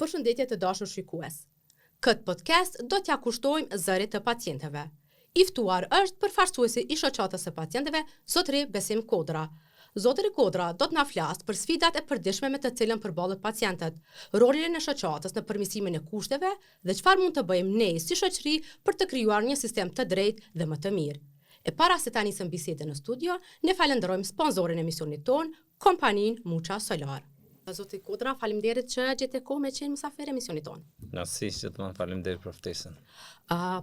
Përshëndetje të dashur shikues. Këtë podcast do t'ja kushtojmë zërit të pacientëve. I ftuar është përfaqësuesi i shoqatës së pacientëve, Zotëri Besim Kodra. Zotëri Kodra do t'na flasë për sfidat e përditshme me të cilën përballet pacientët, rolin e shoqatës në përmirësimin e kushteve dhe çfarë mund të bëjmë ne si shoqëri për të krijuar një sistem të drejtë dhe më të mirë. E para se ta nisëm bisedën në studio, ne falenderojmë sponsorin e emisionit ton, kompaninë Mucha Solar. Zoti Kodra, faleminderit që gjete kohë me qenë mysafir emisionit tonë. Që të më faleminderit për ftesën.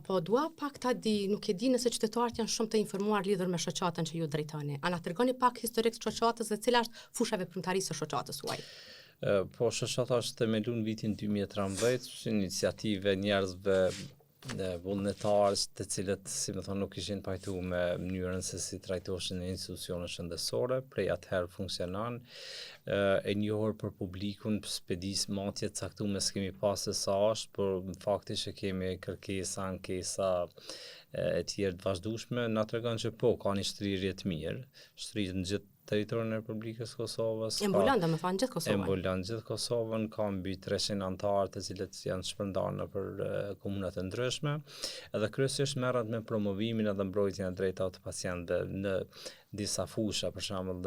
Po dua pak ta di, nuk e di nëse qytetarët janë shumë të informuar lidhur me shoqatën që ju drejtoni. A na tregoni pak historik të shoqatës dhe cila është fusha veprimtarisë së shoqatës suaj? Po shoqata është themeluar në vitin 2013, iniciative njerëzve vullnetarë të cilët, si më thonë, nuk ishin pajtu me mënyrën se si trajtoheshin në institucione shëndetësore, prej atëherë funksionon, e njohur për publikun, spedis matje të caktuar s'kemi pas se sa është, por në fakti që kemi kërkesa, ankesa e tjerë të vazhdueshme, na tregon që po, ka një shtrirje të mirë, shtrirje në gjithë territorin e Republikës Kosovës. Embulan, domethënë gjithë Kosovën. Embulan gjithë Kosovën, ka mbi 300 anëtarë të cilët janë shpërndarë nëpër komuna të ndryshme, edhe kryesisht merret me promovimin edhe mbrojtjen e drejtave të pacientëve në disa fusha, për shembull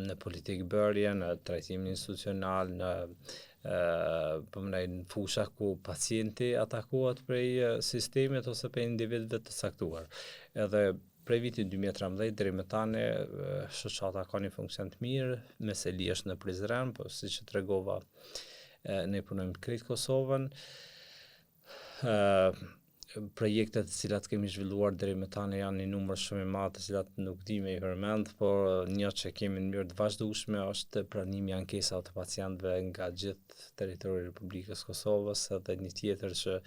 në politikë bërje, në trajtimin institucional, në fusha ku pacienti atakohet prej sistemit ose prej individëve të caktuar. Edhe prej vitit 2013 deri më tani shoqata ka një funksion të mirë, meseli është në Prizren, po siç e tregova, ne punojmë krejt Kosovën. Projektet të cilat kemi zhvilluar deri më tani janë një numër shumë i madh, të cilat nuk di me i përmend, por një që kemi në mënyrë të vazhdueshme është pranimi i ankesave të pacientëve nga gjithë territori i Republikës Kosovës, edhe një tjetër që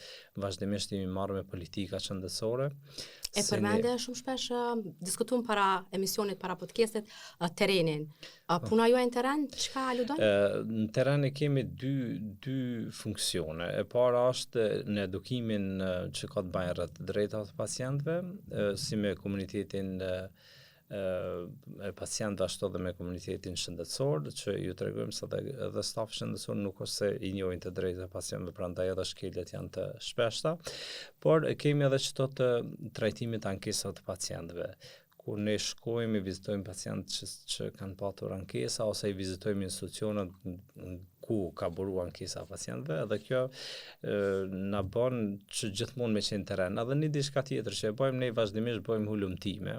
vazhdimisht jemi marrë me politika shëndetësore. E përmendë shumë shpesh diskutuam para emisionit, para podcastit, terrenin. Puna juaj në terren, çka aludon? Në terren e kemi dy funksione. E para është në edukimin që ka të bëjë rreth drejtave të pacientëve, si me komunitetin e pacientëve ashtu edhe me komunitetin shëndetësor, që ju tregojmë se edhe stafi shëndetësor nuk është se i njohin të drejtat e pacientëve, prandaj edhe shkeljet janë të shpeshta, por kemi edhe çdo të trajtimit të ankesave të pacientëve. Kur ne shkojmë i vizitojmë pacientë që kanë patur ankesa ose i vizitojmë institucionet ku ka buru ankesa pacientëve, edhe kjo na bën që gjithmonë me qenë terren. Edhe një diçka tjetër që e bëjmë ne vazhdimisht bëjmë hulumtime,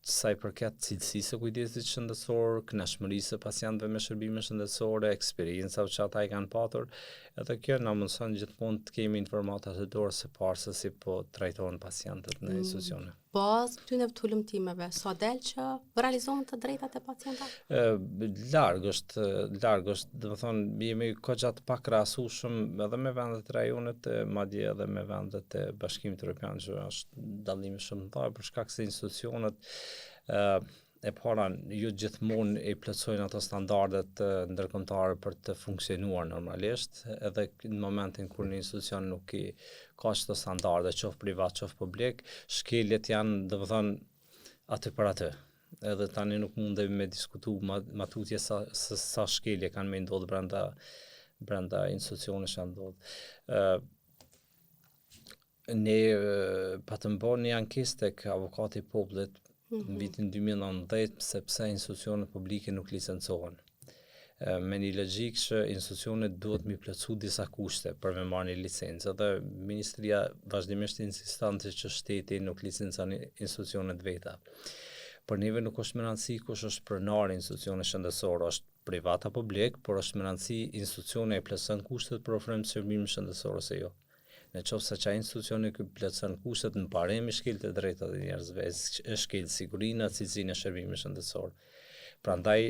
sa i përket cilësisë së kujdesit shëndetësor, kënaqëmërisë së pacientëve me shërbime shëndetësore, eksperiencave që ata i kanë patur, edhe kjo na mundson gjithmonë të kemi informata të dorë së parë se si po trajtohen pacientët në institucione. Pas këtyre hulumtimeve, sa del që realizohen të drejtat e pacientëve? Larg është, domethënë jemi goxha të pakrahasueshëm edhe me vendet e rajonit, madje edhe me vendet e Bashkimit Evropian, që është dallimi shumë i madh për shkak se institucionet e para ju gjithmonë i plotësojnë ato standardet ndërkombëtare për të funksionuar normalisht, edhe në momentin kur një institucion nuk i ka çdo standarde, qoftë privat, qoftë publik, shkeljet janë, domethënë, aty për aty. Edhe tani nuk mundemi me diskutu matutje sa shkelje kanë me ndodhë brenda institucionesh që ndodhë. Ne patëm bërë një ankesë tek avokati i popullit në vitin 2019, sepse institucionet publike nuk licencohen. Me një logjik që institucionet duhet mi plotësu disa kushte për me marrë një licencë, dhe Ministria vazhdimisht insiston që shteti nuk licencon institucionet veta. Por neve nuk është më rëndësi kush është pronar institucione shëndetësore, është privat apo publik, por është më rëndësi institucione e plotëson kushtet për ofrim të shërbimit shëndetësor ose jo. Në qoftë se çaj institucioni që plotëson kushtet në parim i shkel të drejtat e njerëzve, e shkel sigurinë, cilësinë e shërbimit shëndetësor. Prandaj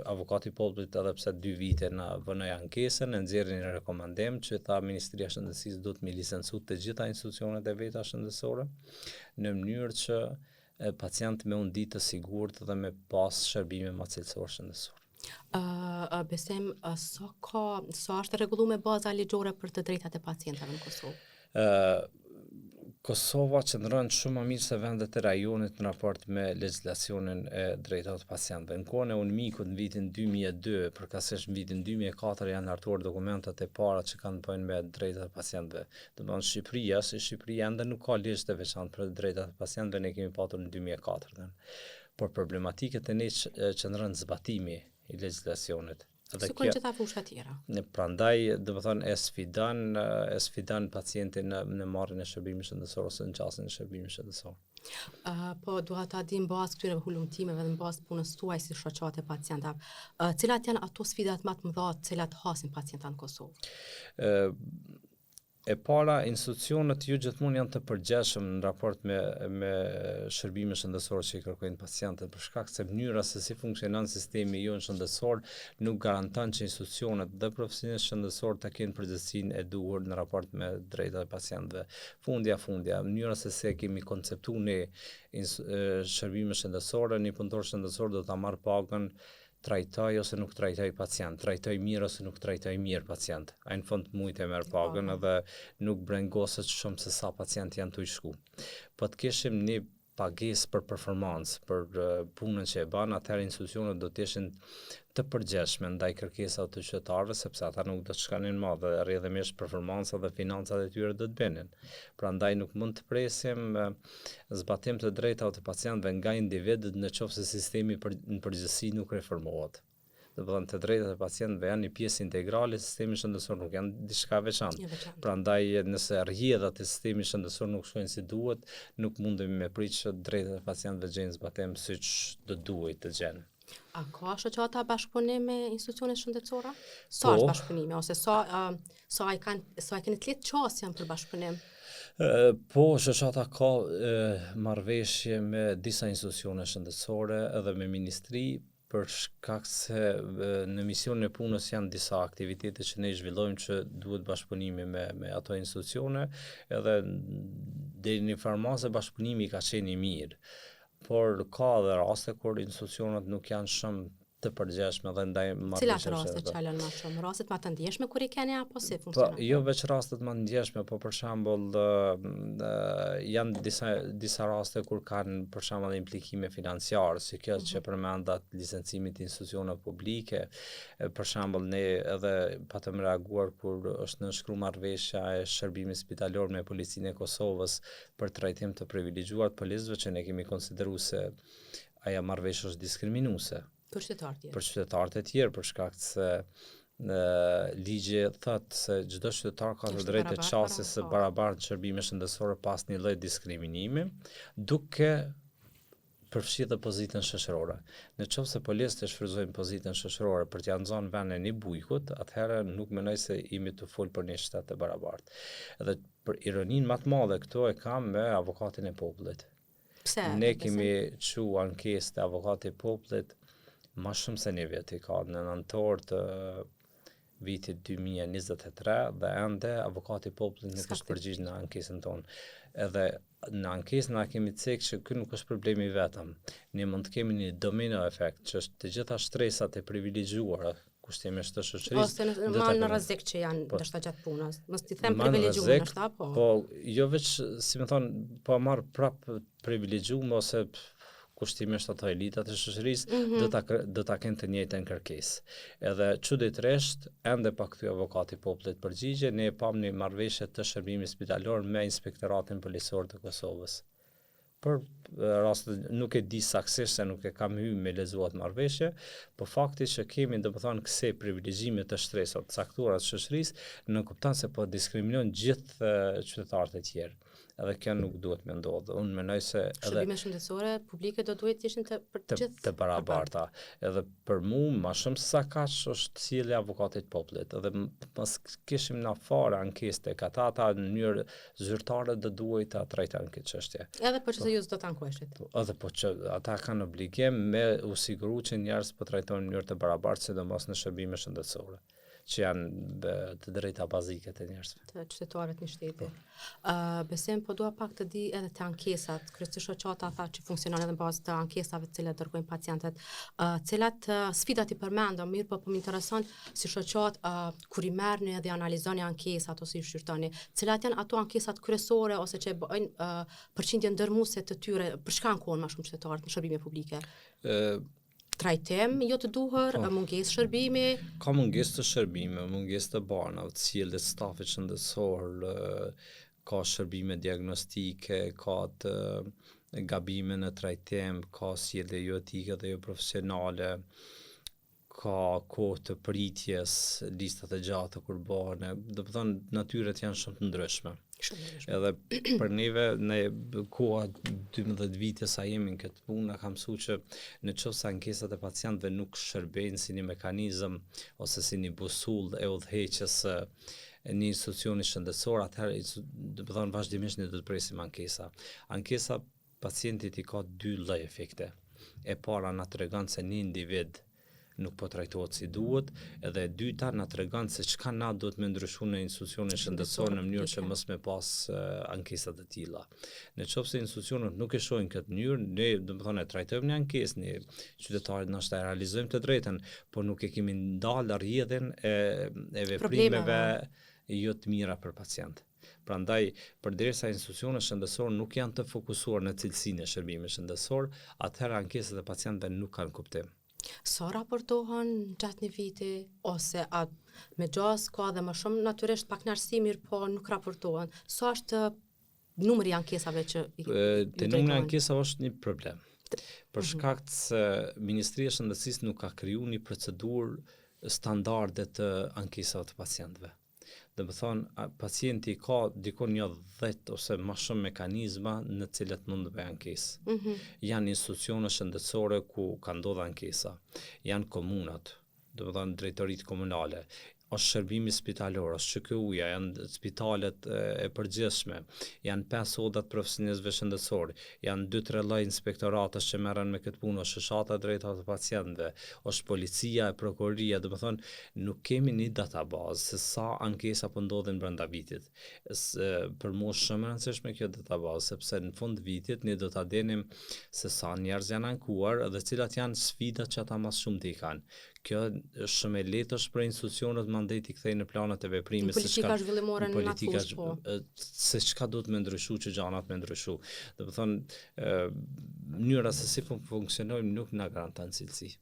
avokati i popullit, edhe pse 2 vite na vënoi ankesën, e nxjerrën një rekomandim që tha Ministria e Shëndetësisë duhet mi licencu të gjitha institucionet e veta shëndetësore në mënyrë që pacientë me unë ditë të sigurt dhe me pas shërbime më cilësor shëndetësor. Besim, sa është rregulluar me baza ligjore për të drejtat e pacientëve në Kosovë? Kosova qëndron shumë më mirë se vendet e rajonit në raport me legjislacionin e drejtave të pacientëve. Në kohën e UNMIK-ut në vitin 2002, përkatësisht në vitin 2004 janë hartuar dokumentat e para që kanë të bëjnë me drejtat e pacientëve. Domethënë Shqipëria ende nuk ka ligj të veçantë për drejtat e pacientëve, ne kemi patur në 2004. Por problematikët e ne qëndron zbatimi i legjislacionit. Si kanë gjitha fusha tjera. Prandaj, domethënë e sfidan pacientin në marrjen e shërbimit shëndetësor ose në çastin e shërbimit shëndetësor. Po duhet ta dim bazë këtyre hulumtimeve dhe në bazë punës tuaj si shoqate e pacientave. Cilat janë ato sfidat më të mëdha të cilat hasin pacientat në Kosovë? E para, institucionet ju gjithmonë janë të përgjithshëm në raport me shërbimet shëndetësore që i kërkojnë pacientët, për shkak se mënyra se si funksionon sistemi jonë shëndetësor nuk garanton që institucionet dhe profesionistë shëndetësor të kenë përgjegjësinë e duhur në raport me drejtat e pacientëve. Fundja, mënyra se si kemi konceptuar ne shërbimet shëndetësore, një punëtor shëndetësor do ta marr pagën trajtoj ose nuk trajtoj pacient, trajtoj mirë ose nuk trajtoj mirë pacient. Ai në fund mujt e merr pagën edhe nuk brengoset shumë se sa pacient janë tu i shku. Po të kishim një pagesë për performancë, për punën që e bën, atëherë institucionet do të ishin të përgjithshme ndaj kërkesave të qytetarëve, sepse ata nuk do të shkanin më dhe rrjedhimisht performanca dhe financat e tyre do të bënin. Prandaj nuk mund të presim zbatim të drejtave të pacientëve nga individët nëse sistemi në përgjithësi nuk reformohet. Domethënë të drejtat e pacientëve janë një pjesë integrale e sistemit shëndetësor, nuk janë diçka veçantë. Prandaj nëse rrjedhat e sistemit shëndetësor nuk shkojnë si duhet, nuk mundemi me prit që drejtat e pacientëve gjejnë zbatim siç do duhet të gjejnë. A ka shoqata bashkëpunim me institucionet shëndetësore? Sa është bashkëpunimi ose sa ai kanë të letë çësje për bashkëpunim? Po, shoqata ka marrëveshje me disa institucione shëndetësore edhe me ministri, për shkak se në misionin e punës janë disa aktivitete që ne zhvillojmë që duhet bashkëpunimi me ato institucione, edhe deri në farmacë bashkëpunimi ka qenë i mirë. Por ka edhe raste kur institucionet nuk janë shumë të përgjithshme dhe ndaj Cilat raste çalën më shumë? Rastet më të ndjeshme kur i keni apo si funksionon? Po, jo veç rastet më të ndjeshme, po për shembull janë disa raste kur kanë për shembull implikime financiare, si kjo që përmendat licencimit të institucioneve publike. Për shembull ne edhe patëm reaguar kur është nënshkruar marrëveshja e shërbimit spitalor me Policinë e Kosovës për trajtim të privilegjuar të policëve, që ne kemi konsideruar se ajo marrëveshje është diskriminuese për qytetarët e tjerë, për shkak se ligji thotë se çdo qytetar ka të drejtë të çasjes së barabartë të shërbimeve shëndetësore pas një lloj diskriminimi, duke përfshirë pozitën shoqërore. Nëse policët shfrytëzojnë pozitën shoqërore për t'ia nxënë vendin e bujkut, atëherë nuk mendoj se jemi të fol për një shtet të barabartë. Edhe për ironinë më të madhe këto e kam me avokatin e popullit. Pse? Ne kemi çu ankesë të avokatit e popullit më shumë se një vit, i ka në nëntor të vitit 2023 dhe ende avokati i popullit nuk është përgjigj në ankesën tonë. Edhe në ankesë na kemi cekë që ky nuk është problemi vetëm. Ne mund të kemi një domino efekt, që është të gjitha shtresat e privilegjuara kushtimisht të shoqërisë. Ose në rrezik që janë ndoshta gjatë punës. Mos ti them privilegjuar ndoshta, po. Po, jo veç, si më thon, po marr prap privilegjuar ose kushtimisht ato elitat e shoqërisë do ta kenë të njëjtën kërkesë. Edhe çuditërisht ende pa kthy avokati i popullit përgjigje, ne pam një marrëveshje të shërbimit spitalor me Inspektoratin Policor të Kosovës. Për raste nuk e di saktësisht se nuk e kam hyrë me lexuar marrëveshje, po fakti që kemi domethënë kësaj privilegjime të shtresat të caktuara të shoqërisë, në kupton se po diskriminojnë gjithë qytetarët e tjerë. Edhe kjo nuk duhet me ndodhë. Unë mendoj se shërbimet shëndetësore publike do duhet të ishin të barabarta. Edhe për mua më shumë se sa kaq është sjellja e avokatit popullit. Edhe mos kishim na fare ankesë tek ata në mënyrë zyrtare do duhet ta trajtojnë këtë çështje. Edhe po që ju do ta ankueshit. Edhe po që ata kanë obligim me u siguru që njerëz po trajtohen në mënyrë të barabartë, sidomos në shërbime shëndetësore. që janë të drejta bazike të njerëzve. Të qytetarët një shteti. Besem, po dua pak të di edhe të ankesat, kryesisht shoqata tha që funksionon edhe në bazë të ankesave të cilat dërgojnë pacientët. Cilat sfidat i përmendëm, mirë, po më intereson si shoqat kur i merrni dhe analizoni ankesat ose i shqyrtoni, cilat janë ato ankesat kryesore ose që bëjnë përqindjen dërmuese të tyre, për çka ankohen më shumë qytetarët në shërbime publike? Trajtim jo të duhur, mungesë shërbimi. Ka mungesë të shërbime, mungesë të banave, të sjelljes së stafit shëndetësor, ka shërbime diagnostike, ka të gabime në trajtim, ka sjellje jo etike dhe jo profesionale, ka kohë të pritjes, listat e gjata kur bëhen, do të thonë natyrat janë shumë të ndryshme. Edhe për neve, ne koha 12 vite sa jemi në këtë punë, na ka mësuar që në qoftë se ankesat e pacientëve nuk shërbejnë si një mekanizëm ose si një busull e udhëheqjes një institucioni shëndetësor, atëherë do të thonë vazhdimisht ne do të presim ankesa. Ankesa pacientit i ka dy lloj efekte. E para na tregon se një individ nuk po trajtohet si duhet, edhe e dyta na tregon se çka na duhet me ndryshu në institucionin shëndetësor në mënyrë që mos me pas ankesa të tilla. Në qoftë se institucionet nuk e shohin këtë mënyrë, ne do të thonë e trajtojmë një ankesë, ne qytetarët ndoshta e realizojmë të drejtën, por nuk e kemi ndalë rrjedhjen e veprimeve jo të mira për pacient. Prandaj, përderisa institucionet shëndetësore nuk janë të fokusuar në cilësinë e shërbimit shëndetësor, atëherë ankesat e pacientëve nuk kanë kuptim. Sa raportohen gjatë një viti, ose me gjas ka dhe më shumë natyrisht pak nërsi mirë, po nuk raportohen. Sa është numri i ankesave që i Te numri i ankesave është një problem. Për shkak se Ministria e Shëndetësisë nuk ka krijuar një procedurë standarde të ankesave të pacientëve. Dhe më thonë, pacienti ka dikon një 10 ose më shumë mekanizma në cilat mund të bëjë ankesë. Janë institucione shëndetësore ku ka ndodhur ankesa, janë komunat, do të thonë drejtoritë komunale, është shërbimi spitalor, është SHKU-ja, janë spitalet e përgjithshme, janë 5 odat profesionistëve shëndetësor, janë 2-3 lloj inspektoratës që merren me këtë punë, është fshata drejta të pacientëve, është policia e prokuroria, do të thonë nuk kemi një databazë se sa ankesa po ndodhin brenda vitit. Për mua është shumë e rëndësishme kjo databazë, sepse në fund vitit ne do ta dinim se sa njerëz janë ankuar dhe cilat janë sfidat që ata më shumë të i kanë. Kjo është shumë e lehtë për institucionet mandej t'i kthejnë në planat e veprimit politika zhvillimore në natfush, po. Se çka duhet me ndryshu që gjanat me ndryshu. Do të thonë mënyra se si funksionojmë nuk na garanton cilësi.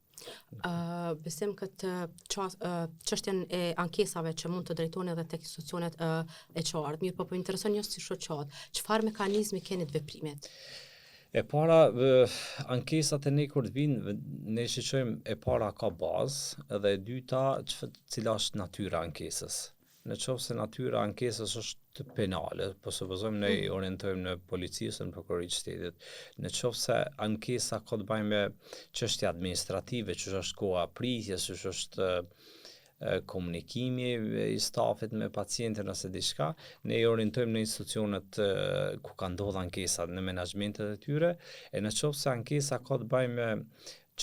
Besem këtë çështjen e ankesave që mund të drejtoni edhe tek institucionet e qartë. Mirë, po intereson një si shoqat, çfarë mekanizmi keni të veprimit? E para, ankesat e ne kur të vinë, ne shiqojmë e para ka bazë, edhe e dyta cila është natyra ankesës. Në qoftë se natyra ankesës është penale, po supozojmë ne orientojmë në polici ose në prokuroritë shtetit. Në qoftë se ankesa ka të bëjë me çështje administrative, që është koha pritjes, që është komunikimi i stafit me pacientin ose diçka, ne i orientojmë në institucionet ku ka ndodhur ankesat në menaxhmentet e tyre, e në qoftë se ankesa ka të bëjë me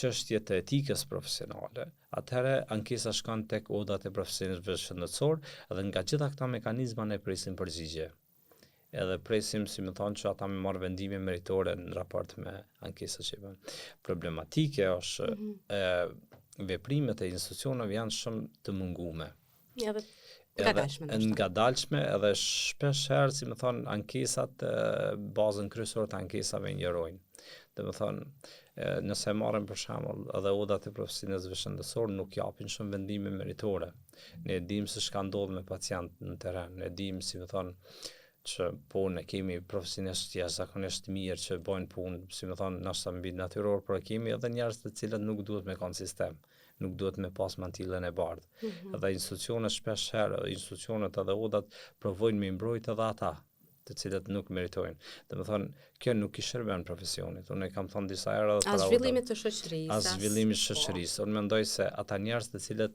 çështje të etikës profesionale, atëherë ankesa shkon tek odat e profesionistëve shëndetësor dhe nga gjitha këta mekanizma ne presim përgjigje. Edhe presim, si më thonë, që ata me marrë vendime meritore në raport me ankesat që i bën. Problematike është veprimet e institucioneve janë shumë të mungume. Ngadalshme edhe shpesh herë, si më thonë, ankesat, bazën kryesore të ankesave injorojnë. Dhe më thonë, nëse marrim për shembull edhe odat e profesionistëve shëndetësor nuk japin shumë vendime meritore. Ne dimë se çka ndodh me pacient në terren, ne dimë, si më thonë, që po ne kemi profesionistë jashtëzakonisht të mirë që bëjnë punë, si më thonë, ndoshta mbi natyror, por kemi edhe njerëz të cilët nuk duhet me kanë sistem, nuk duhet me pas mantillën e bardhë. Edhe institucionet shpesh herë, institucionet edhe odat provojnë me mbrojt edhe ata, të cilët nuk meritojnë. Domethënë, kjo nuk i shërben profesionit. Unë kam thënë disa herë edhe as zhvillimit të shoqërisë. As zhvillimit të shoqërisë. Unë mendoj se ata njerëz të cilët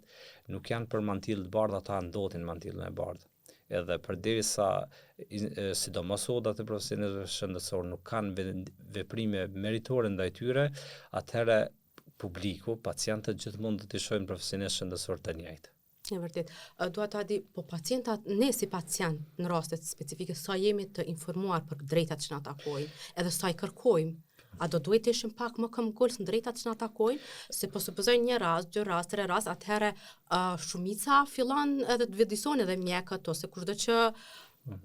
nuk janë për mantillë të bardhë, ata ndotin mantillën e bardhë. Edhe përderisa sidomos odat e profesionistëve shëndetësor nuk kanë veprime meritore ndaj tyre, atëherë publiku, pacientët gjithmonë do të shohin profesionistë shëndetësor të njëjtë. E vërtet. Dua ta di, po pacientat, ne si pacient në rastet specifike, sa jemi të informuar për drejtat që na takojnë, edhe sa i kërkojmë. A do duhet të ishim pak më këmbgulës në drejtat që na takojnë, se po supozoj një rast, dy rast, tre rast, atëherë shumica fillon edhe të vëdëson edhe mjekët ose kushdo që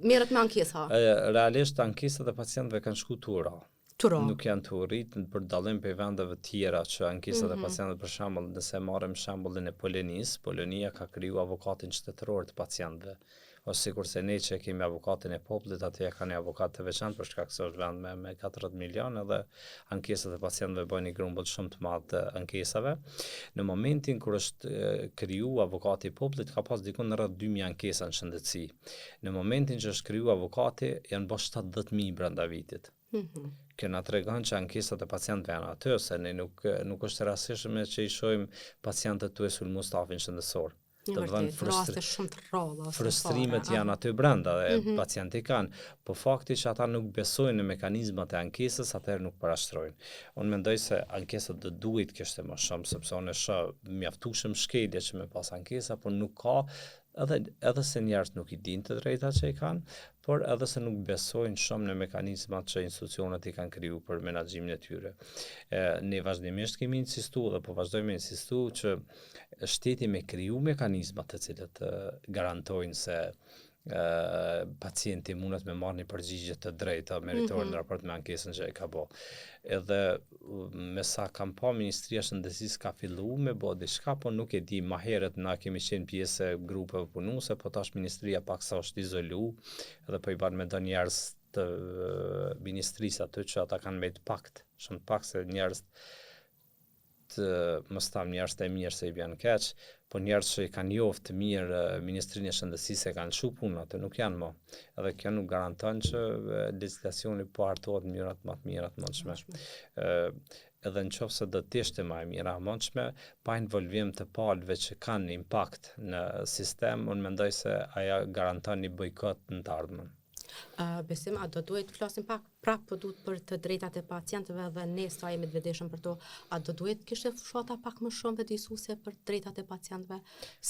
merret me ankesa. Realisht ankesat e pacientëve kanë shku tura. Nuk janë të rritë për dallim për vendeve tjera që ankesat e pacientëve, për shembull, nëse marrim shembullin e Polonisë, Polonia ka kriju avokatin shtetëror të pacientëve. Ose sikurse ne që kemi avokatin e popullit, aty kanë avokat të veçantë për shkak se është vend me 40 milion edhe ankesat e pacientëve bëjnë një grumbull shumë të madh të ankesave. Në momentin kur është kriju avokati i popullit, ka pas diku rreth 2000 ankesa në shëndetësi. Në momentin që është kriju avokati, janë bërë 70.000 brenda vitit. Kjo na tregon që ankesat e pacientëve janë aty, se ne nuk është rastishme që i shohim pacientët tuaj sulmu stafin shëndetësor. Të raste shumë të rralla. Frustrimet janë aty brenda dhe pacienti kanë, po fakti që ata nuk besojnë në mekanizmat e ankesës, atëherë nuk parashtrojnë. Unë mendoj se ankesat do duhet kishte më shumë, sepse unë shoh mjaftueshëm shkelje që me pas ankesa, por nuk ka, edhe se njerëz nuk i dinë të drejtat që i kanë, por edhe se nuk besojnë shumë në mekanizmat që institucionet i kanë kriju për menaxhimin e tyre. Ne vazhdimisht kemi insistuar dhe po vazhdojmë insistu që shteti me kriju mekanizmat të cilët garantojnë se pacienti mundet me marrë një përgjigje të drejta meritore në raport me ankesën që e ka bë. Edhe me sa kam pa Ministria e Shëndetësisë ka fillu me bë diçka, po nuk e di, ma herët na kemi qenë pjesë e grupeve punuese, po tash Ministria paksa është izolu edhe po i ban me do njerëz të ministrisë aty që ata kanë me të pakt, shumë pak se njerëz të mos tham njerëz të mirë se i bën keq, po njerëz që i kanë njoft të mirë Ministrinë e Shëndetësisë e kanë shu punë atë, nuk janë më. Edhe kjo nuk garanton që legjislacioni po hartohet në mënyra më të mira të mundshme. Edhe në qoftë se do të ishte më e mira mundshme, pa involvim të palëve që kanë impakt në sistem, unë mendoj se aja garanton një bojkot në të ardhmen. Besim, a do duhet flasim pak prapë po duhet për të drejtat e pacientëve dhe ne sa jemi të vetëdijshëm për to, a do duhet kishte fshata pak më shumë vetëdijsuese për drejtat e pacientëve,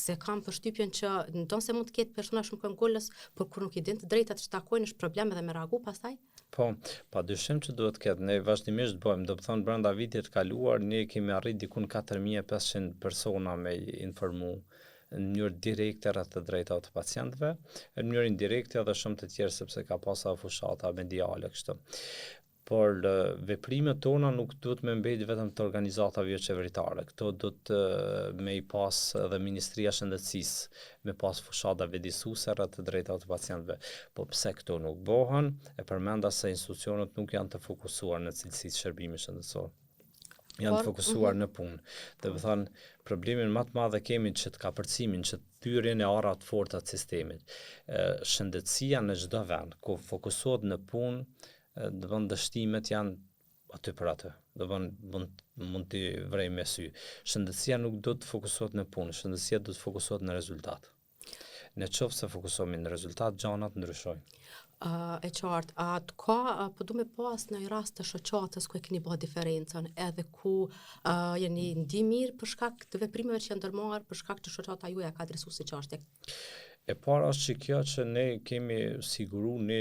se kam përshtypjen që ndonse mund të ketë persona shumë këmbgulës, por kur nuk i din të drejtat që takojnë është problem edhe me reagu pastaj. Po, padyshim që duhet ketë, ne vazhdimisht bëjmë, do të thonë brenda vitit kaluar ne kemi arrit diku 4500 persona me informu në mënyrë direkte rreth të drejtave të pacientëve, në mënyrë indirekte edhe shumë të tjerë sepse ka pasur fushata mediale kështu. Por veprimet tona nuk duhet me mbeti vetëm të organizatave jo qeveritare. Këto do të me i pas edhe Ministria e Shëndetësisë, me pas fushata vetëdijsuese rreth të drejtave të pacientëve. Po pse këto nuk bëhen? E përmenda se institucionet nuk janë të fokusuar në cilësitë e shërbimit shëndetësor. Janë të fokusuar në punë. Do të thonë, problemin më të madh kemi që të kapërcimin, që thyrjen e arra të forta të sistemit. Shëndetësia në çdo vend ku fokusohet në punë, do të thonë dështimet janë aty për atë. Do të thonë mund të vrej me sy. Shëndetësia nuk do të fokusohet në punë, shëndetësia do të fokusohet në rezultat. Në qoftë se fokusohemi në rezultat, gjanat ndryshojnë. E qartë, po du me pas në rast të shoqatës ku e keni bë diferencën, edhe ku jeni ndi mirë për shkak të veprimeve që janë ndërmarrë, për shkak të shoqata juaj ka adresuar si çështje. E para është që kjo që ne kemi siguru një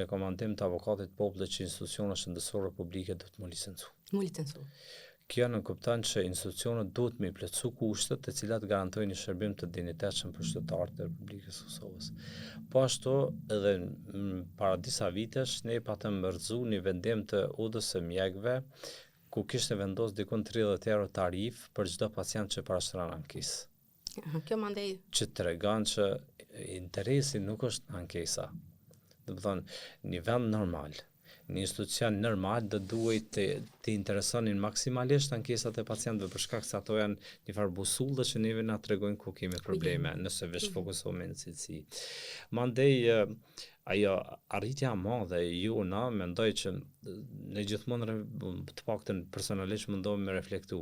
rekomandim të avokatit popullit që institucionet shëndetësore publike do të më licencu. Më licencu. Kjo në kupton që institucionet duhet me plotësu kushtet të cilat garantojnë një shërbim të dinjitetshëm për qytetarët e Republikës së Kosovës. Po ashtu edhe para disa vitesh ne patëm mbërzu një vendim të udhës së mjekëve ku kishte vendosur diku 30 euro tarif për çdo pacient që parashtron ankesë. Kjo mandej që tregon që interesi nuk është ankesa. Do të thonë, një vend normal, një institucion normal do duhet të interesonin maksimalisht ankesat e pacientëve për shkak se ato janë një farë busullë që neve na tregojnë ku kemi probleme, nëse veç fokusohemi në cilësi. Mandej ajo arritja e madhe jona mendoj që ne gjithmonë të paktën personalisht mundohem me reflektu.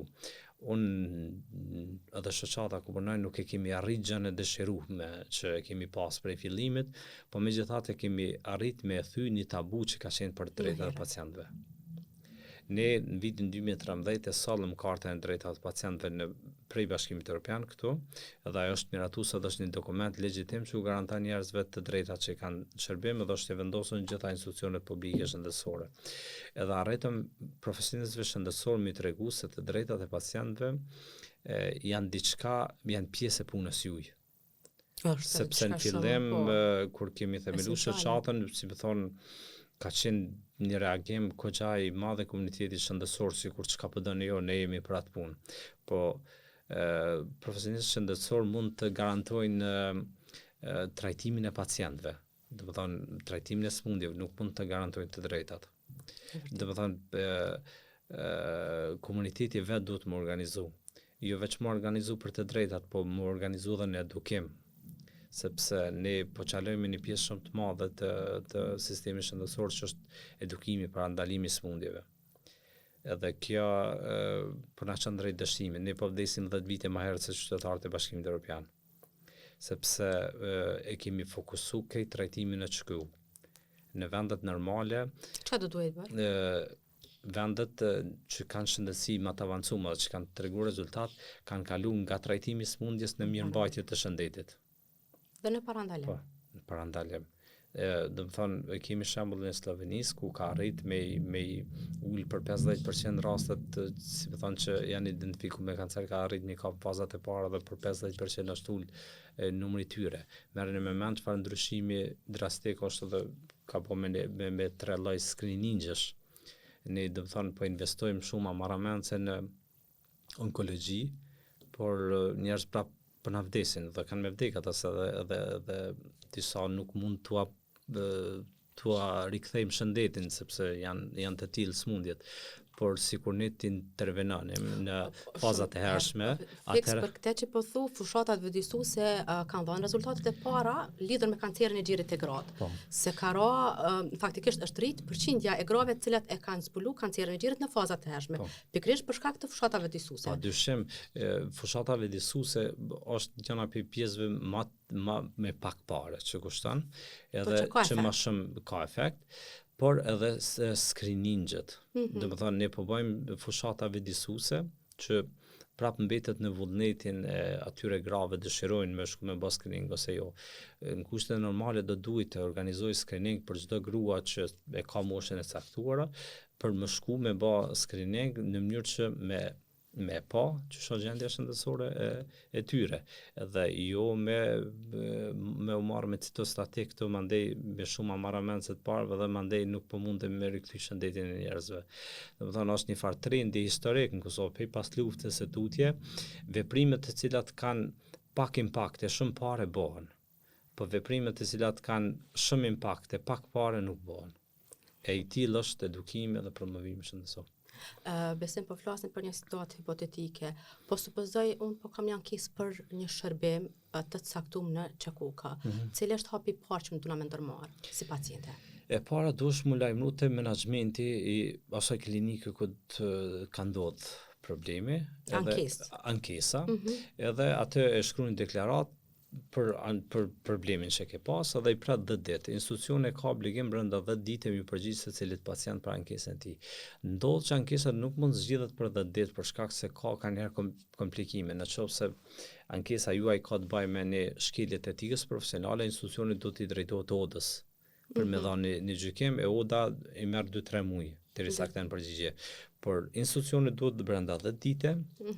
Unë edhe shoqata ku punoj nuk e kemi arrit gjën e dëshirueshme që e kemi pas prej fillimit, po megjithatë kemi arrit me thy një tabu që ka qenë për drejtat e pacientëve. Ne në vitin 2013 e sollëm kartën e drejtave të pacientëve në prej Bashkimit Evropian këtu, edhe ajo është miratuese dhe është një dokument legjitim që u garanton njerëzve të drejtat që kanë shërbim dhe është e vendosur në gjitha institucionet publike shëndetësore. Edhe arritëm profesionistëve shëndetësor mi tregu se të drejtat e pacientëve janë pjesë e punës juaj. Sepse në fillim kur kemi themeluar shoqatën, si më thon, ka qenë një reagim kogja i madh i komunitetit shëndetësor, sikur çka po doni jo, ne jemi për atë punë. Po profesionistët shëndetësor mund të garantojnë trajtimin e pacientëve. Do të thonë trajtimin e sëmundjeve, nuk mund të garantojnë të drejtat. Do të thonë komuniteti vetë duhet më organizu. Jo vetëm më organizu për të drejtat, po më organizu dhe në edukim. Sepse ne po qalojmë një pjesë shumë të madhe të sistemit shëndetësor që është edukimi për ndalimin e sëmundjeve. Edhe kjo po na çon drejt dështimit. Ne po vdesim 10 vite më herët se qytetarët e Bashkimit Evropian. Sepse e kemi fokusuar këtë trajtimin e çku. Në vendet normale, çfarë do duhet bërë? Vendet që kanë shëndetësi më të avancuar, që kanë treguar rezultat, kanë kaluar nga trajtimi i sëmundjes në mirëmbajtje të shëndetit. Dhe në parandalem. Po, në parandalem. Do të thonë, kemi shembullin e Slovenisë ku ka arrit me ul për 50% rastet, si më thonë që janë identifikuar me kancer, ka arrit me kap fazat e para dhe për 50% është ul numri i tyre. Merreni me mend çfarë ndryshimi drastik është edhe ka po me 3 lloj screeningësh. Ne do të thonë po investojmë shumë amaramendse në onkologji, por njerëz prap për na vdesin dhe kanë me vdek ata edhe disa nuk mund tua rikthejmë shëndetin sepse janë të tillë sëmundjet. Por sikur ne të intervenonim në fazat e hershme, atëherë për këtë që po thu, fushatat vëdësuese kanë dhënë rezultatet e para lidhur me kancerin e xhirit të gratë. Po. Se ka faktikisht është rrit përqindja e grave të cilat e kanë zbuluar kancerin e xhirit në fazat e hershme. Po. Pikërisht për shkak të fushatave vëdësuese. Pa dyshim, fushata vëdësuese është njëra prej pjesëve më me pak parë që kushton, edhe që më shumë ka efekt. Por edhe screeningjet. Do të thonë ne po bëjmë fushata vëdësuese që prap mbetet në vullnetin e atyre grave dëshirojnë me shku me bë screening ose jo. Në kushte normale do duhet të organizoj screening për çdo grua që e ka moshën e caktuara për më shku me bë screening në mënyrë që me pa që është gjendja shëndetësore e tyre, edhe jo me u marrë me citostatik këtu mandej me shumë amaramense të parëve dhe mandej nuk po mundem me rikthy shëndetin e njerëzve. Do të thonë është një farë trendi historik në Kosovë prej pas luftës së tutje, veprimet të cilat kanë pak impakt e shumë parë bëhen, po veprimet të cilat kanë shumë impakt e pak parë nuk bëhen. E i tillë është edukimi dhe promovimi shëndetësor. Besim po flasim për një situatë hipotetike, po supozoj unë po kam një ankesë për një shërbim të caktuar në Çakuka, cili është hapi i parë që më duna me ndërmarr si paciente? E para duhesh mu lajmëru te menaxhmenti i asaj klinike ku ka ndodhur problemi, ankesa, edhe atë e shkruajnë deklaratë për problemin që ke pas, edhe i prat 10 ditë. Institucioni ka obligim brenda 10 ditë mi përgjigj secilit pacient për ankesën e tij. Ndodh që ankesa nuk mund zgjidhet për 10 ditë për shkak se ka kanjëherë komplikime. Nëse ankesa juaj ka të bëjë me një shkelje të etikës profesionale, institucioni do t'i drejtohet ODA-s për me dhënë një gjykim, e ODA i merr 2-3 muaj derisa këta në përgjigje. Por institucionet duhet brenda 10 ditë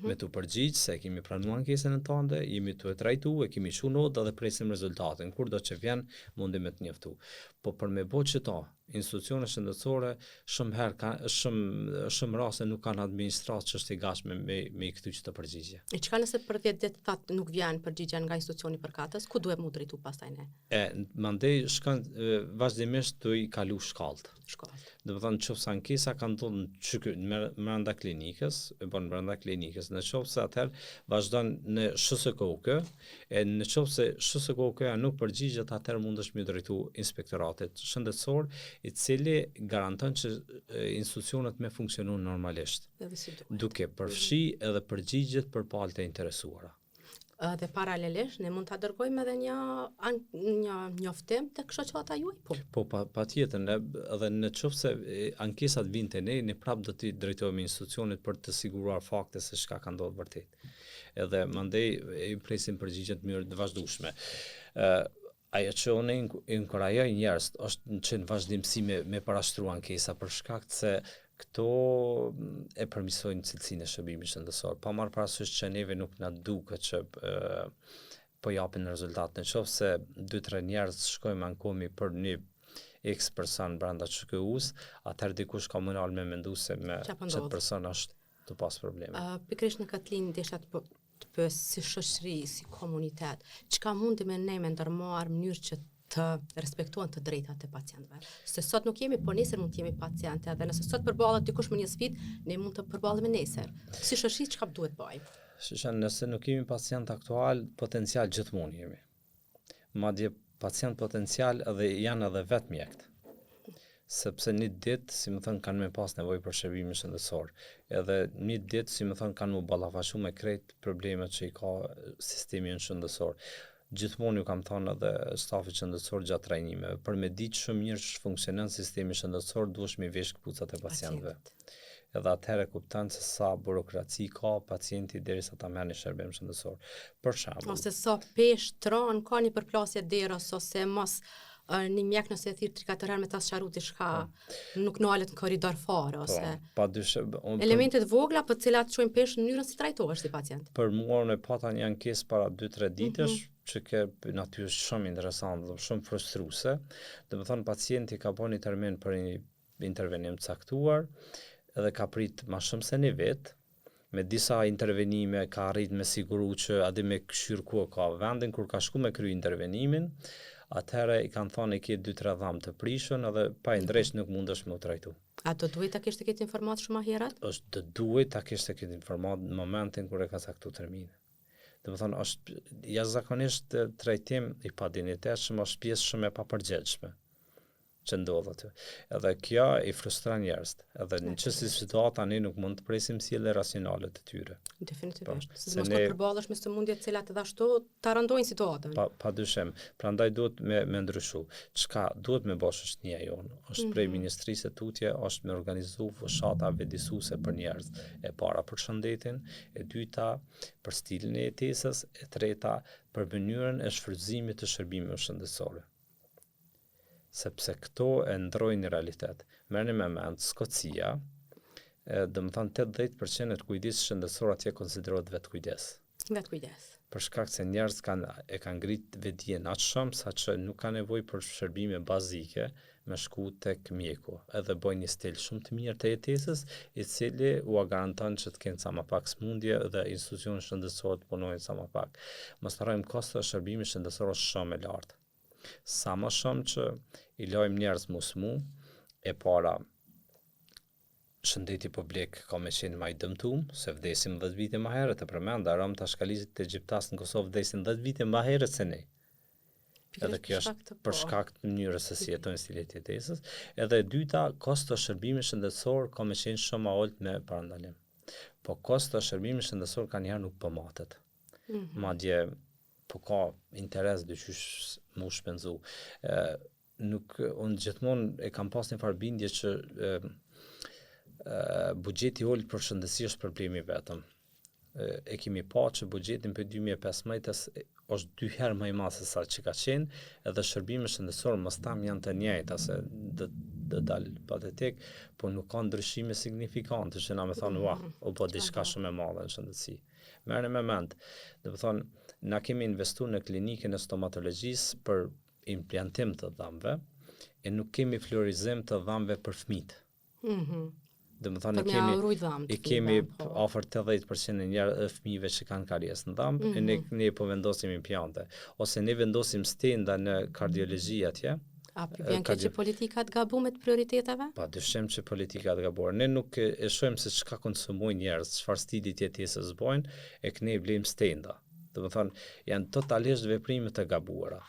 me të përgjigj se kemi pranuar ankesën e tënde, jemi të e trajtuar, e kemi shu nota dhe presim rezultatin. Kur do që vjen, mundi me të njoftu. Po për me bo që ta, institucionet shëndetësore shumë raste nuk kanë administrat që është i gatshme me i kthy çdo përgjigje. E çka nëse për 10 ditë thatë nuk vjen përgjigje nga institucioni përkatës, ku duhet mu drejtu pastaj ne? Mandej shkon vazhdimisht të i kalu shkallët. Do të thonë nëse ankesa ka ndodhur brenda klinikës, në qoftë atëherë vazhdon në SHSKUK, e në qoftë se SHSKUK nuk përgjigjet, atëherë mundesh me drejtu inspektoratit shëndetësor, i cili garanton që institucionet me funksionojnë normalisht, duke përfshi edhe përgjigjet për palët e interesuara. Dhe paralelisht ne mund ta dërgojmë edhe një njoftim tek shoqata juaj. Po patjetër, ne edhe në qoftë se ankesat vinë te ne prap do t'i drejtohemi institucionit për të siguruar fakte se çka ka ndodhur vërtet. Edhe mandej i presim përgjigje të mirë të vazhdueshme. Ajo që unë inkurajoj njerëz është që në vazhdimsi me parashtru ankesa për shkak se këto e përmisojnë cilësinë e shërbimit shëndetësor. Pa marrë parasysh që neve nuk na duket që po japin rezultat. Në qoftë se 2-3 njerëz shkojmë ankomi për një X person brenda QKU-s, atëherë dikush ka mënal me mendu se me çet person është të pas probleme. Pikërisht në këtë linjë desha të pyes si shoqëri, si komunitet, çka mundim ne me ndërmarr mënyrë që të respektuan të drejtat e pacientëve. Se sot nuk jemi, po nesër mund të jemi pacientë, dhe nëse sot përballet dikush me një sfidë, ne mund të përballemi nesër. Si shoqëri çka duhet bëjmë? Shëshan, nëse nuk jemi pacient aktual, potencial gjithmonë jemi. Madje pacient potencial janë edhe vetë mjekët. Sepse një ditë, si më thënë, kanë me pas nevojë për shërbimin shëndetësor. Edhe një ditë, si më thënë, kanë me ballafaqu me krejt problemet që i ka sistemi shëndetësor. Gjithmonë ju kam thënë edhe stafit shëndetësor gjatë trajnimeve, për me ditë shumë mirë që funksionon sistemi shëndetësor, duhesh me vesh këpucat e pacientëve. Edhe atëherë kupton se sa burokraci ka pacienti derisa ta merr një shërbim shëndetësor. Për shembull, ose sa pesh tron ka një përplasje derës, ose mos një mjek nëse e thirr 3-4 herë me ta sqaruar diçka, nuk nalet në korridor fare ose elemente të vogla për të cilat çojnë peshë në mënyrën si trajtohesh si pacient. Për mua unë pata një ankesë para 2-3 ditësh që ke natyrë shumë interesante dhe shumë frustruese. Domethënë pacienti ka bën një termin për një intervenim caktuar edhe ka prit më shumë se një vit. Me disa intervenime ka arrit me siguru që adi me këshyr ku ka vendin kur ka shku me kry intervenimin. Atëherë i kanë thonë e ke 2-3 dhamë të prishën edhe pa i ndresh nuk mundesh me u trajtu. A do duhet ta kishte këtë informat shumë herët? Është të duhet ta kishte këtë informat në momentin kur e ka caktuar terminin. Domethënë është jashtëzakonisht trajtim i padinjitetshëm, është pjesë shumë e papërgjegjshme që ndodh aty. Edhe kjo i frustron njerëzit. Edhe në çështje situata ne nuk mund të presim sjellje racionale të tyre. Definitivisht. Sidomos kur përballesh me sëmundje të cilat edhe ashtu ta rëndojnë situatën. Padyshim. Prandaj duhet me ndryshu. Çka duhet me bësh shoqënia jonë? Është prej ministrisë së tutje, është me organizu fshata vjedisuese për njerëz. E para për shëndetin, e dyta për stilin e jetesës, e treta për mënyrën e shfrytëzimit të shërbimeve shëndetësore. Sepse këto e ndrojnë një realitet. Merrni me mend Skocia, domethënë 80% e kujdesës shëndetësor atje konsiderohet vetkujdes. Vetkujdes. Për shkak se njerëz e kanë ngrit vetdijen aq shumë saqë nuk kanë nevojë për shërbime bazike me shku tek mjeku. Edhe bojnë një stil shumë të mirë të jetesës, i cili u garanton që të kenë sa më pak sëmundje dhe institucionet shëndetësore të punojnë sa më pak. Mos harrojmë kosto e shërbimit shëndetësor është shumë e lartë. Sa më shumë që i lojmë njerëz musmu, e para shëndeti publik ka me qenë më i dëmtuar, se vdesim 10 vite më herët, e përmend Aram Tashkalizit të Egjiptas në Kosovë vdesin 10 vite më herët se ne. Edhe kjo është për shkak të mënyrës se si jetojnë stilet e jetesës. Edhe e dyta, kosto shërbimit shëndetësor ka me qenë shumë më ulët me parandalim. Po kosto shërbimit shëndetësor kanë njerë nuk pëmatet. Madje po ka interes dyqysh mu shpenzu. Unë gjithmonë e kam pas një farë bindje që buxheti i ulët për shëndetësi është problemi vetëm. E kemi pa që buxhetin për 2015 është 2 herë më i madh se sa që ka qenë, edhe shërbimet shëndetësore mos tam janë të njëjta se do dal patetik, po nuk ka ndryshime signifikante që na më thonë u bë diçka shumë e madhe në shëndetësi. Merrni me mend, do të thonë na kemi investuar në klinikën e stomatologjisë për implantim të dhëmbëve e nuk kemi fluorizim të dhëmbëve për fëmijët. Dhe më thonë kemi afër 80% e fëmijëve që kanë karies në dhëmbë, e ne po vendosim implante, ose ne vendosim stenda në kardiologji atje. A vjen kjo që politikat gabuar të prioriteteve? Padyshim që politikat gabuar. Ne nuk e shohim se çka konsumojnë njerëz, çfarë stili të jetesës bojnë, e ne blejmë stenda. Do të thonë janë totalisht veprime të gabuara.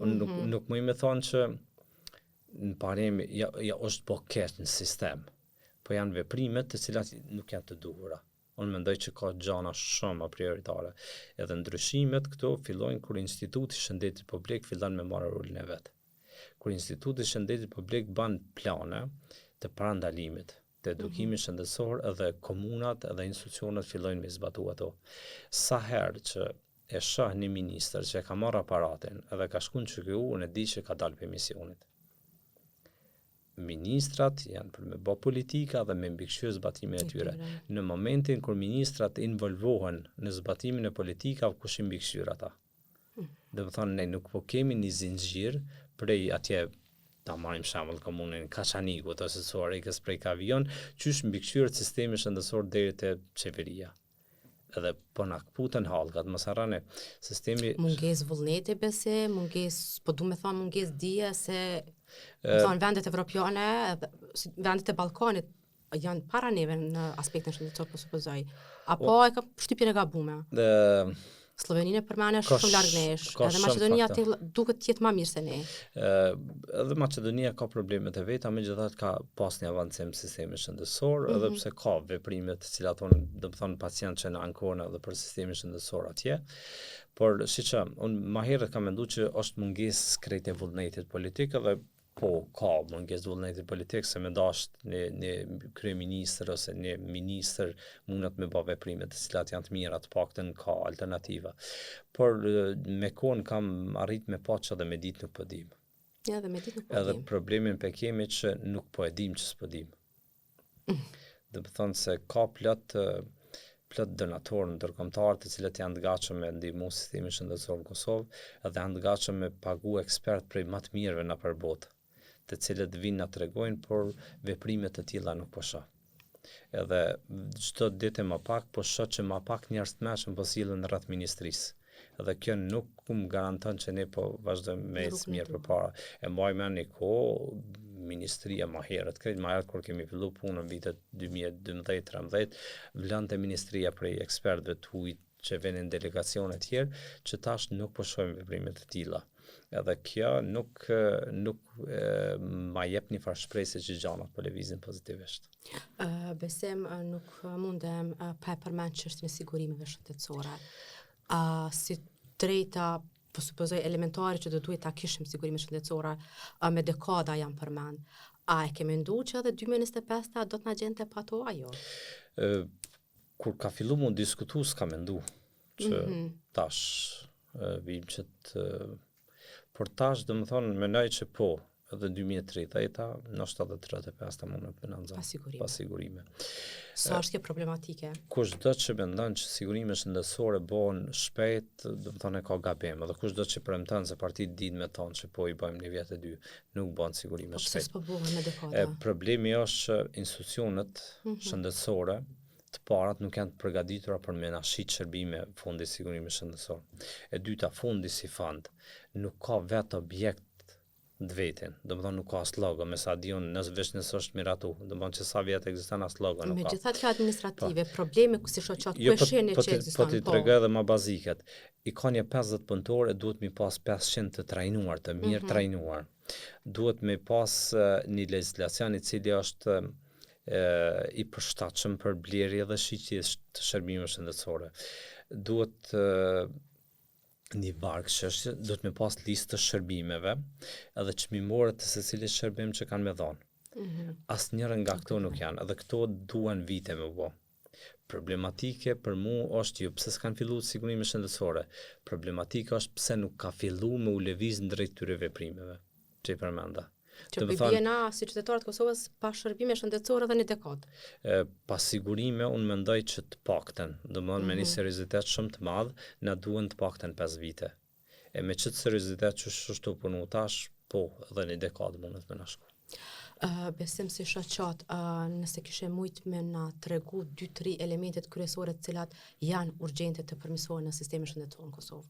Unë nuk më me thonë që në parim ja është po keq në sistem. Po janë veprime të cilat nuk janë të duhura. unë mendoj që ka gjana shumë prioritare. Edhe ndryshimet këto fillojnë kur Instituti i Shëndetit Publik fillon me marrë rolin e vet. Kur Instituti i Shëndetit Publik ban plane të parandalimit të edukimit shëndetësor, edhe komunat edhe institucionet fillojnë me zbatu ato. Sa herë që e shoh një ministër që ka marrë aparatin edhe ka shkuar në QKU, unë e di që ka dalë për misionit. Ministrat janë për me bë politika dhe me mbikëqyrë zbatimin e tyre. Në momentin kur ministrat involvohen në zbatimin e politikave, kush i mbikëqyr ata? Do të thonë ne nuk po kemi një zinxhir prej atje, ta marrim shembull komunën Kaçanikut ose Sorrikës prej Kavion, qysh mbikëqyret sistemi shëndetësor deri te qeveria. Edhe po na kputen hallkat, mos harroni sistemi mungesë vullneti bese, po du me thonë mungesë dije se thonë vendet evropiane, vendet e Ballkanit janë para neve në aspektin shëndetësor, po supozoj. Apo e ka shtypjen e gabuar. Slovenia përmane shumë larg nesh, edhe Maqedonia duket të jetë më mirë se ne. Edhe Maqedonia ka problemet e veta, megjithatë ka pas një avancim sistemi shëndetësor, edhe pse ka veprime të cilat unë do të thonë pacient që në ankohen edhe për sistemin shëndetësor atje. Por siç unë më herët kam menduar që është mungesë krejt e vullnetit politik, edhe po ka mungesë vullnetit politik se me dash një kryeministër ose një ministër mundet me bë veprime të cilat janë të mira, të paktën ka alternativa. Por me kohën kam arrit me pa që edhe me ditë nuk po dim. Ja, dhe me ditë nuk po dim. Edhe problemin pe kemi që nuk po e dim që s'po dim. Do të thonë se ka plot donatorë ndërkombëtar të cilët janë të gatshëm me ndihmu sistemin shëndetësor në Kosovë, edhe janë të gatshëm me pagu ekspert prej më të mirëve në përbot, të cilët vinë na tregojnë, por veprimet e tilla nuk po shoh. Edhe çdo ditë më pak po shoh që më pak njerëz të mëshëm po sillen rreth ministrisë. Edhe kjo nuk më garanton që ne po vazhdojmë me ecë mirë përpara. E mbaj mend një kohë ministria më herët kur kemi filluar punën në vitet 2012-13, vlante ministria prej ekspertëve të huaj që vinin delegacione të tjerë, që tash nuk po shohim veprime të tilla. Edhe kjo nuk ma jep një farë shpresë që gjanat po lëvizin pozitivisht. Besem nuk mundem pa e përmend çështjen e sigurimeve shëndetësore. Si drejta, po supozoj elementare që do duhet ta kishim sigurime shëndetësore, me dekada janë përmend. A e ke menduar që edhe 2025 do të na gjente pa to ajo? Kur ka fillu mu diskutu, s'ka mendu që tash vim që por tash dhe më thonë, menoj që po, edhe 2030, nështë edhe 35 mund në finanza. Pasigurime. Sa është kjo problematike? Kushdo që mendon që sigurime shëndetësore bëhen shpejt, dhe më thonë e ka gabim, edhe kushdo që premton se partit dinë me thonë që po i bëjmë një vjet e dy, nuk bëhen sigurime shpejt. Po s'po bëhen me dekada? Problemi është që institucionet shëndetësore të parat nuk janë të përgatitura për me na shit shërbime fondi sigurimi shëndetësor. E dyta, fondi si fond nuk ka vetë objekt të vetin, do të thonë nuk ka as logo, me sa diun nëse është miratu, do të thonë që sa vjet ekziston as logo nuk ka. Megjithatë kjo administrative, probleme ku si shoqat ku shihni që ekziston. Po ti tregoj edhe më baziket. I ka një 50 punëtorë, duhet mi pas 500 të trajnuar, të mirë trajnuar. Duhet mi pas një legjislacion i cili është i përshtatshëm për blerje dhe shitje të shërbimeve shëndetësore. Duhet një varg çështje, duhet me pas listë të shërbimeve, edhe çmimore të secilit shërbim që kanë me dhënë. Asnjëra nga këto nuk janë, edhe këto duan vite me bë. Problematike për mu është jo pse s'kan filluar sigurime shëndetësore. Problematika është pse nuk ka filluar me u lëviz ndrejt këtyre veprimeve. Që i përmenda. Që bëjna si qytetarët Kosovës pa shërbime shëndetësore edhe një dekadë. Pa sigurime, unë mendoj që të paktën, do më me një seriozitet shumë të madh, na duhen të paktën 5 vite. E me çet seriozitet që shtu punu tash, po, edhe një dekadë mundet me na shku. Besim si shoqat, nëse kishe mujt me na tregu 2-3 elementet kryesore të cilat janë urgjente të përmirësohen në sistemin shëndetësor në Kosovë.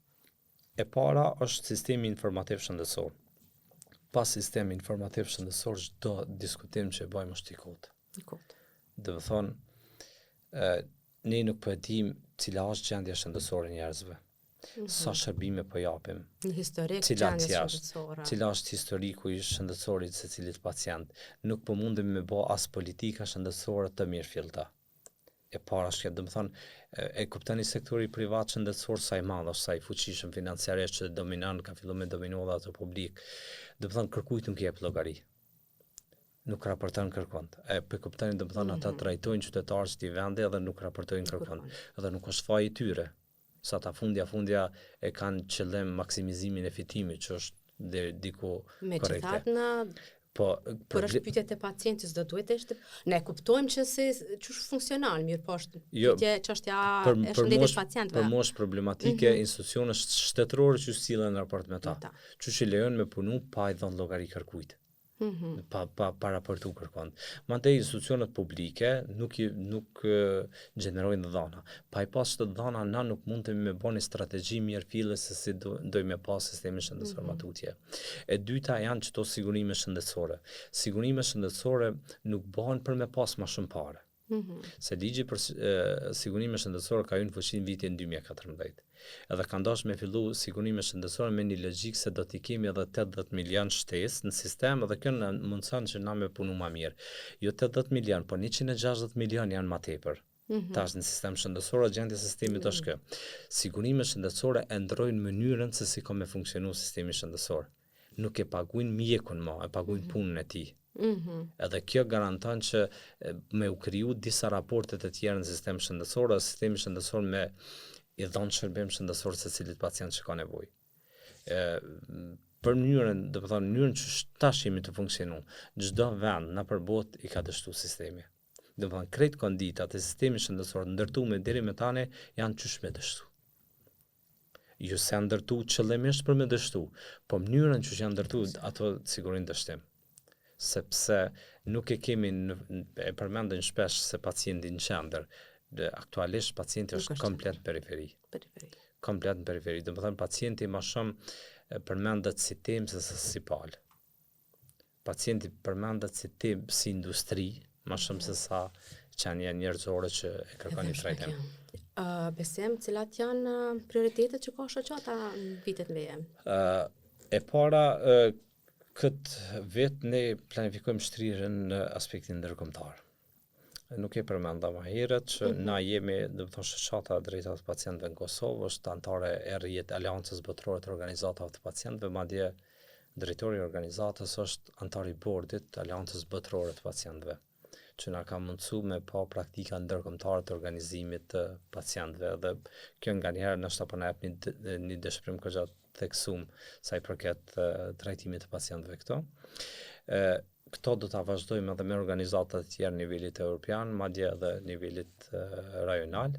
E para është sistemi informativ shëndetësor. Pas sistemi informativ shëndetësor, çdo diskutim që e bëjmë është i kotë. Do të thonë, ne nuk po e dim cila është gjendja shëndetësore e njerëzve. Sa shërbime po japim. Në historik gjendjes shëndetësore. Cila është historiku i shëndetësorit secilit pacient. Nuk po mundemi me bë as politika shëndetësore të mirëfillta. e para është kjo, do të thonë, e kuptoni sektori privat shëndetësor sa i madh është, sa i fuqishëm financiarisht që dominant, ka filluar me dominu dhe ato publik. Do të thonë kërkujt nuk jep llogari. Nuk raportojnë kërkon. E për kuptoni, do të thonë ata trajtojnë qytetarët të vendit dhe nuk raportojnë kërkon. Edhe nuk është faji i tyre. Sa ta fundja e kanë qëllim maksimizimin e fitimit, që është deri diku korrekte. Megjithatë, për është pyetjet e pacientit, do duhet të ishte. Ne kuptojmë që ç'është funksional, mirë, po është pyetje çështja e shëndetit të pacientëve. Për mosh problematike institucione shtetërore që sillen në raport me ta. Që lejon me punu pa i dhënë llogari kërkujt. Pa raportu kërkon. Mandej institucionet publike nuk gjenerojnë dhana. Pa i pas të dhana, na nuk mund të me bëni strategji mirë fillë se si dojmë pas sistemin shëndetësor matutje. E dyta janë çto sigurime shëndetësore. Sigurime shëndetësore nuk bëhen për me pas më shumë parë. Se ligji për sigurime shëndetësore ka hyrë në fuqi në vitin 2014. Edhe ka ndosh me fillu sigurime shëndetësore me një logjik se do t'i kemi edhe 80 milion shtesë në sistem, edhe kjo na mundson që na me punu më mirë. Jo 80 milion, po 160 milion janë më tepër. Tash në sistem shëndetësor gjendja e sistemit është kjo. Sigurime shëndetësore e ndrojnë mënyrën se si ka me funksionu sistemi shëndetësor. Nuk e paguajnë mjekun më, e paguajnë punën e tij. Edhe kjo garanton që me u kriju disa raportet e tjera në sistem shëndetësor, sistemi shëndetësor me i dhënë shërbim shëndetësor se cilit pacient që ka nevojë. Për mënyrën, do të thonë mënyrën që tash jemi të funksionu, çdo vend nëpër botë i ka dështu sistemi. Do të thonë krejt konditat e sistemit shëndetësor ndërtuar deri me tani janë çysh me dështu. Jo se janë ndërtu qëllimisht për me dështu, po mënyrën që janë ndërtu ato sigurin dështim. Sepse nuk e kemi, e përmendën shpesh se pacienti në qendër, aktualisht pacienti është komplet në periferi. Komplet në periferi. Do të thonë pacienti më shumë përmendet si temë se si palë. Pacienti përmendet si temë, si industri, më shumë se sa qenie njerëzore që e kërkon një trajtim. Besem, cilat janë prioritetet që ka shoqata në vitet leje? E para, këtë vetë ne planifikojmë shtrirjen në aspektin ndërkombëtar. Nuk e përmenda më herët që na jemi, do të thonë, shoqata drejta të pacientëve në Kosovë, është antare e rrjet Aleancës Botërore të Organizatave të Pacientëve, madje drejtori i organizatës është antar i bordit Aleancës Botërore të Pacientëve, që na ka mundësu me pa praktika ndërkombëtare të organizimit të pacientëve, dhe kjo nganjëherë nështë apo na jep një dëshpërim këgja theksum sa i përket trajtimit të pacientëve këto. Këto do ta vazhdojmë edhe me organizata të tjera nivelit evropian, madje edhe nivelit rajonal.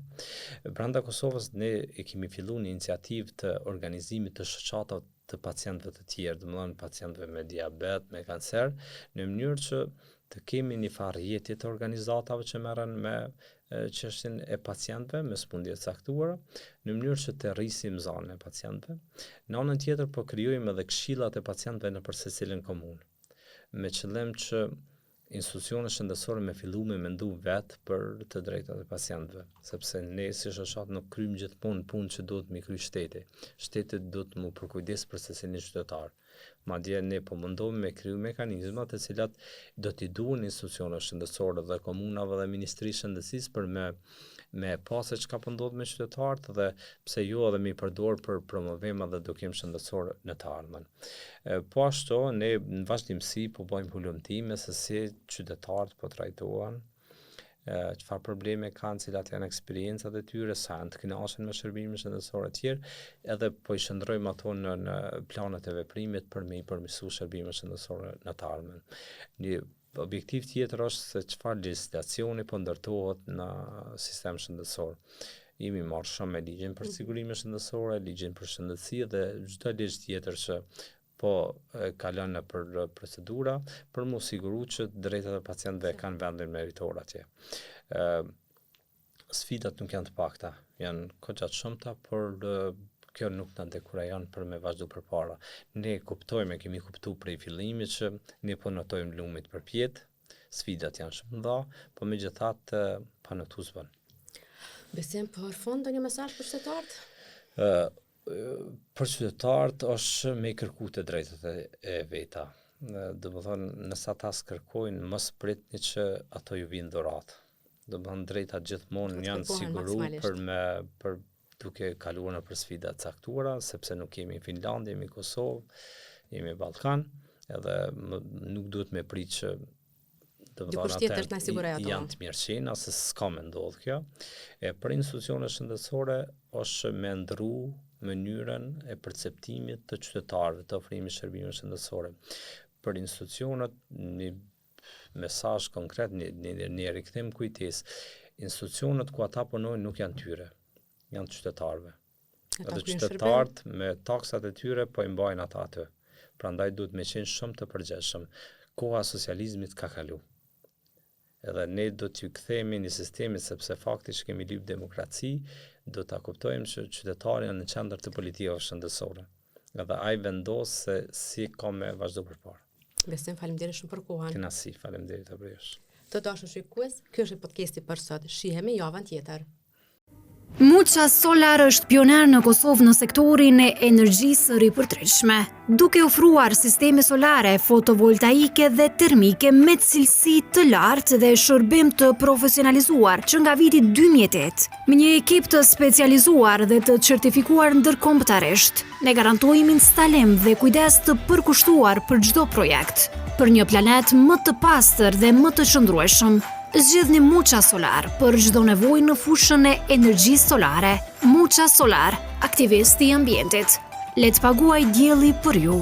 Brenda Kosovës ne e kemi filluar një iniciativë të organizimit të shoqatave të pacientëve të tjerë, domethënë pacientëve me diabet, me kancer, në mënyrë që të kemi një farë rrjetje të organizatave që merren me çështjen e pacientëve me sëmundje të caktuara, në mënyrë që të rrisim zonën e pacientëve. Në anën tjetër po krijojmë edhe këshillat e pacientëve në secilën komunë, me qëllim që institucionet shëndetësore me fillu me mendu vetë për të drejtat e pacientëve, sepse ne si shoqat nuk kryjmë gjithmonë punë që duhet me kry shteti. Shteti duhet mu përkujdes për secilin qytetar. Madje ne po mundohemi me kriju mekanizma të cilat do t'i duhen institucioneve shëndetësore dhe komunave dhe Ministrisë Shëndetësisë për me pasë çka po ndodh me qytetarët dhe pse jo edhe me përdor për promovim dhe edukim shëndetësor në të ardhmen. Po ashtu ne në vazhdimsi po bëjmë hulumtime se si qytetarët po trajtohen, çfarë probleme kanë, cilat janë eksperiencat e tyre, sa janë të kënaqur me shërbimet shëndetësore të tjerë, edhe po i shndrojmë ato në planet e veprimit për me i përmirësuar shërbimet shëndetësore në të ardhmen. Një objektiv tjetër është se çfarë legjislacioni po ndërtohet në sistem shëndetësor. Jemi marrë shumë me ligjin për sigurime shëndetësore, ligjin për shëndetësi dhe çdo ligj tjetër që po kalon për procedura për mu siguru që drejtat e pacientëve kanë vendin meritor atje. Sfidat nuk janë të pakta, janë goxha të shumta, por kjo nuk na dekurajon për me vazhdu përpara. Ne kuptojmë, kemi kuptuar prej fillimit që ne po notojmë lumit përpjet, sfidat janë shumë dha, po megjithatë pa notu s'bën. Besem, për fund ndonjë mesazh për qytetarët? Për qytetarët është me kërku të drejtat e veta. Do të thonë, nëse ata s'kërkojnë, mos pritni që ato ju vinë dhuratë. Do të thonë drejtat gjithmonë janë siguruar për duke kaluar nëpër sfida të caktuara, sepse nuk jemi Finlandë, jemi Kosovë, jemi Ballkan, edhe nuk duhet me prit që janë të mirëqenia, se s'ka me ndodh kjo. Për institucionet shëndetësore është me ndru mënyrën e perceptimit të qytetarëve të ofrimit shërbimeve shëndetësore. Për institucionet një mesazh konkret, një rikthim kujtesë. Institucionet ku ata punojnë nuk janë tyre, janë të qytetarëve. Edhe qytetarët me taksat e tyre po i mbajnë ata aty. Prandaj duhet me qenë shumë të përgjegjshëm. Koha e socializmit ka kalu. Edhe ne do t'ju kthehemi në sistemin, sepse faktikisht kemi lyp demokraci, do ta kuptojmë që qytetari janë në qendër të politikave shëndetësore. Edhe ai vendos se si ka me vazhdo përpara. Besim, faleminderit shumë për kohën. Kënaqësi, faleminderit për jush. Të dashur shikues, ky është podcasti për sot. Shihemi javën tjetër. Mucha Solar është pioner në Kosovë në sektorin e energjisë ripërtritshme, duke ofruar sisteme solare, fotovoltaike dhe termike me cilësi të lartë dhe shërbim të profesionalizuar që nga viti 2008. Me një ekip të specializuar dhe të certifikuar ndërkombëtarisht, ne garantojmë instalim dhe kujdes të përkushtuar për çdo projekt, për një planet më të pastër dhe më të qëndrueshëm. Zgjidhni Mucha Solar për çdo nevojë në fushën e energjisë solare. Mucha Solar, aktivisti i ambientit. Le të paguaj dielli për ju.